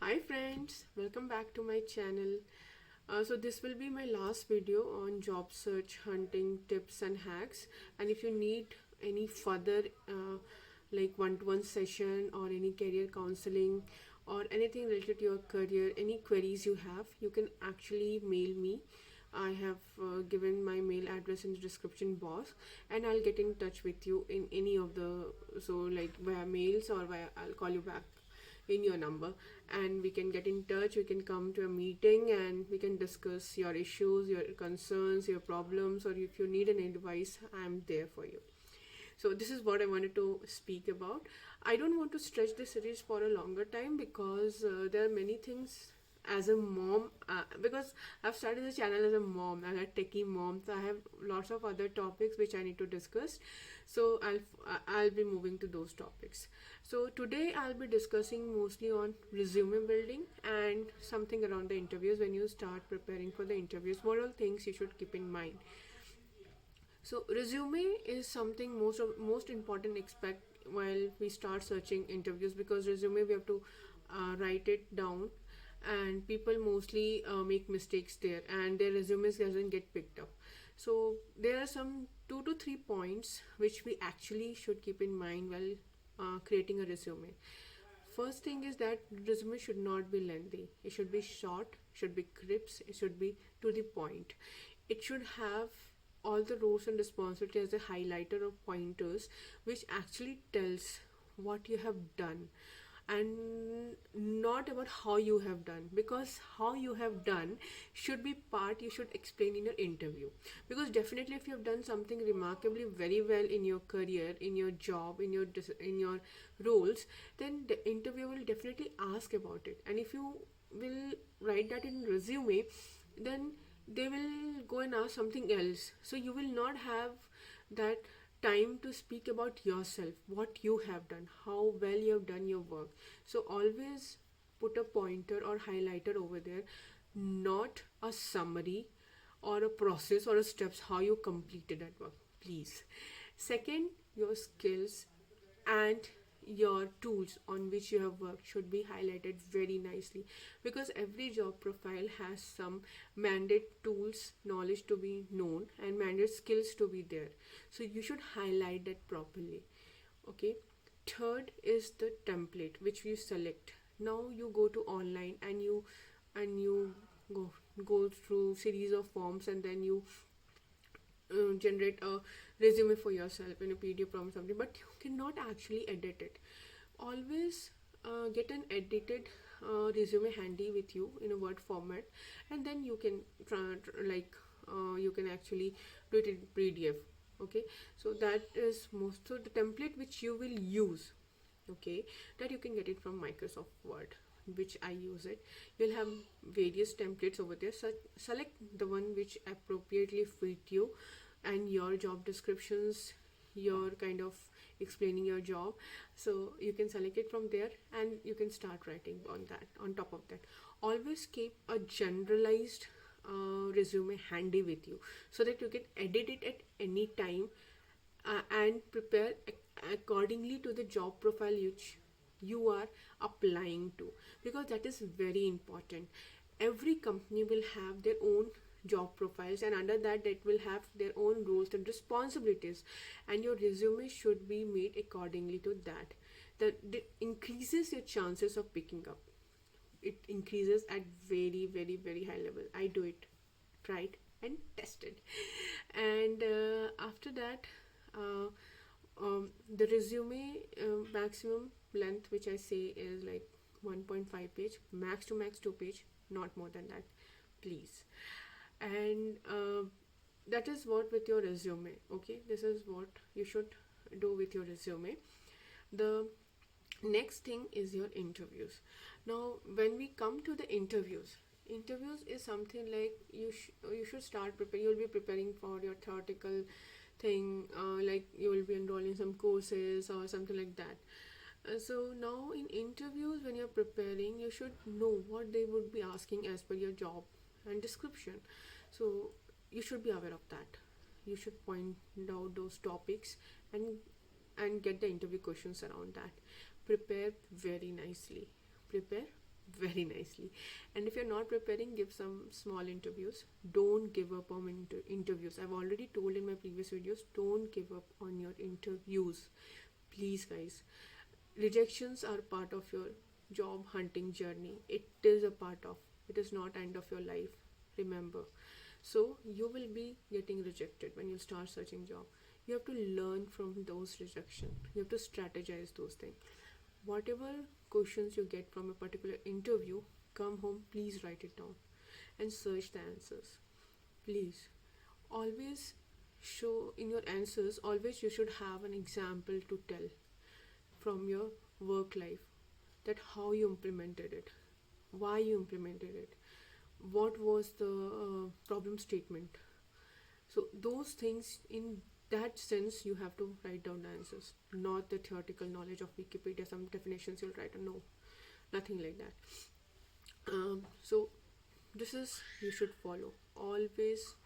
Hi friends, welcome back to my channel. So this will be my last video on job search hunting tips and hacks, and if you need any further like one-to-one session or any career counseling or anything related to your career, any queries you have, you can actually mail me. I have given my mail address in the description box, and I'll get in touch with you in any of the, so like via mails or via I'll call you back in your number, and we can get in touch. We can come to a meeting and we can discuss your issues, your concerns, your problems, or if you need an advice, I'm there for you. So this is what I wanted to speak about. I don't want to stretch this series for a longer time because there are many things as a mom, because I've started the channel as a mom, as a techie mom, so I have lots of other topics which I need to discuss. So I'll be moving to those topics. So today I'll be discussing mostly on resume building and something around the interviews. When you start preparing for the interviews, what all things you should keep in mind. So resume is something most important expect while we start searching interviews, because resume we have to write it down, and people mostly make mistakes there and their resumes doesn't get picked up. So there are some 2 to 3 points which we actually should keep in mind while creating a resume. First thing is that resume should not be lengthy. It should be short, should be crisp, it should be to the point. It should have all the roles and responsibility as a highlighter or pointers, which actually tells what you have done, and not about how you have done, because how you have done should be part you should explain in your interview. Because definitely if you have done something remarkably very well in your career, in your job, in your roles, then the interviewer will definitely ask about it. And if you will write that in resume, then they will go and ask something else, so you will not have that time to speak about yourself, what you have done, how well you have done your work. So always put a pointer or highlighter over there, not a summary or a process or a steps how you completed that work, please. Second, your skills and your tools on which you have worked should be highlighted very nicely, because every job profile has some mandate tools knowledge to be known and mandate skills to be there, so you should highlight that properly. Okay. Third is the template which you select. Now you go to online and you go through series of forms, and then you generate a resume for yourself in a PDF prompt something, but you cannot actually edit it. Always get an edited resume handy with you in a Word format, and then you can you can actually do it in PDF. Okay, so that is most so the template which you will use. Okay, that you can get it from Microsoft Word, which I use it. You'll have various templates over there, so select the one which appropriately fit you and your job descriptions, your kind of explaining your job. So you can select it from there and you can start writing on that. On top of that, always keep a generalized resume handy with you, so that you can edit it at any time, and prepare accordingly to the job profile which you are applying to, because that is very important. Every company will have their own job profiles, and under that it will have their own roles and responsibilities, and your resume should be made accordingly to that. That increases your chances of picking up. It increases at very very very high level. I do it, tried and tested. And after that, uh, the resume maximum length which I say is like 1.5 page, max to max 2 page, not more than that, please. And that is what with your resume. Okay, this is what you should do with your resume. The next thing is your interviews. Now when we come to the interviews is something like you should start preparing. You'll be preparing for your theoretical thing, like you will be enrolled in some courses or something like that. So now in interviews, when you're preparing, you should know what they would be asking as per your job and description. So you should be aware of that. You should point out those topics and get the interview questions around that. Prepare very nicely. Prepare very nicely. And if you're not preparing, give some small interviews. Don't give up on interviews. I've already told in my previous videos, don't give up on your interviews. Please, guys. Rejections are part of your job hunting journey. It is a part of. It is not end of your life. Remember. So you will be getting rejected when you start searching job. You have to learn from those rejection. You have to strategize those things. Whatever questions you get from a particular interview, come home, please write it down and search the answers. Please. Always show in your answers, always you should have an example to tell from your work life, that how you implemented it, why you implemented it, what was the problem statement. So those things, in that sense, you have to write down the answers, not the theoretical knowledge of Wikipedia, some definitions you'll write. No, nothing like that. So this is, you should follow. Always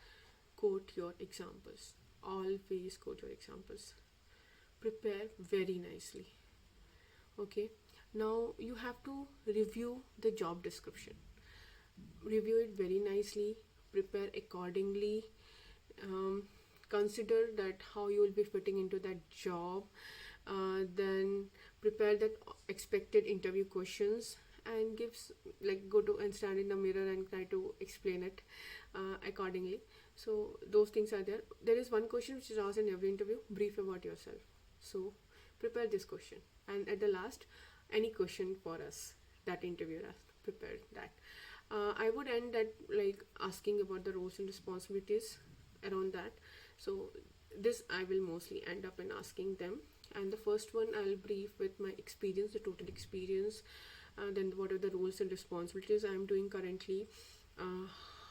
quote your examples. Always quote your examples. Prepare very nicely. Okay. Now you have to review the job description. Review it very nicely. Prepare accordingly. Consider that how you will be fitting into that job. Then prepare that expected interview questions, and gives, like, go to and stand in the mirror and try to explain it accordingly. So those things are there. There is one question which is asked in every interview: brief about yourself. So prepare this question, and at the last, any question for us that interviewer asked, prepare that. I would end that, like, asking about the roles and responsibilities around that. So this I will mostly end up in asking them. And the first one, I'll brief with my experience, the total experience. Then what are the roles and responsibilities I'm doing currently,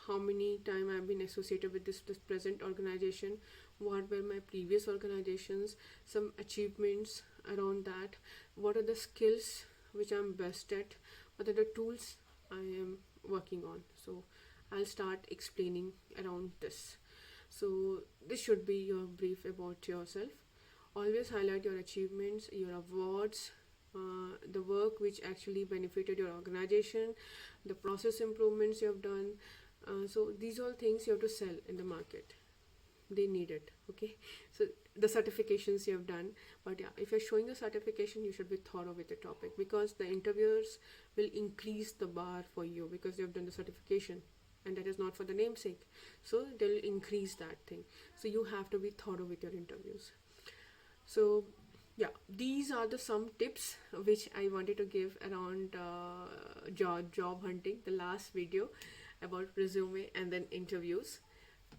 how many time I've been associated with this present organization, what were my previous organizations, some achievements around that, what are the skills which I'm best at, what are the tools I am working on. So I'll start explaining around this. So this should be your brief about yourself. Always highlight your achievements, your awards, the work which actually benefited your organization, the process improvements you have done. So these all things you have to sell in the market. They need it. Okay. So the certifications you have done. But yeah, if you're showing a certification, you should be thorough with the topic, because the interviewers will increase the bar for you because you have done the certification, and that is not for the namesake. So they'll increase that thing. So you have to be thorough with your interviews. So yeah, these are the some tips which I wanted to give around job hunting, the last video about resume and then interviews.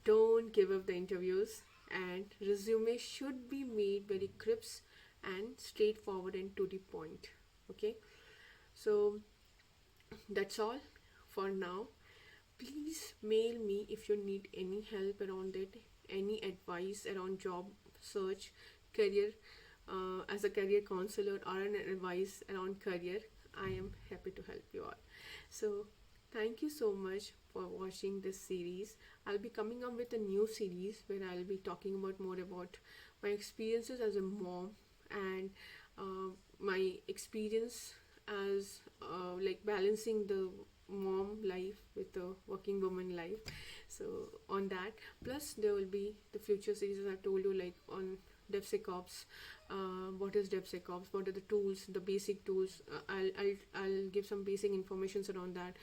Don't give up the interviews, and resume should be made very crisp and straightforward and to the point. Okay, so that's all for now. Please mail me if you need any help around it, any advice around job search, career, as a career counselor, or an advice around career. I am happy to help you all. So thank you so much for watching this series. I'll be coming up with a new series where I'll be talking about more about my experiences as a mom, and my experience as like balancing the mom life with the working woman life. So on that, plus there will be the future series, as I told you, like on DevSecOps. What is DevSecOps? What are the tools, the basic tools? I'll give some basic informations around that.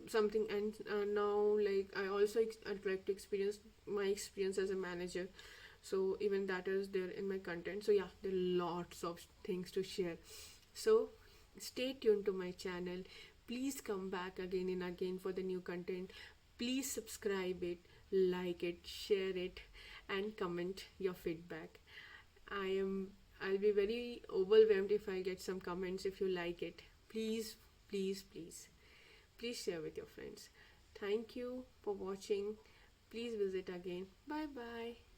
Something, and now, like, I also I'd like to experience my experience as a manager. So even that is there in my content. So yeah, there are lots of things to share. So stay tuned to my channel. Please come back again and again for the new content. Please subscribe it, like it, share it, and comment your feedback. I'll be very overwhelmed if I get some comments. If you like it, please, please, please share with your friends. Thank you for watching. Please visit again. Bye bye.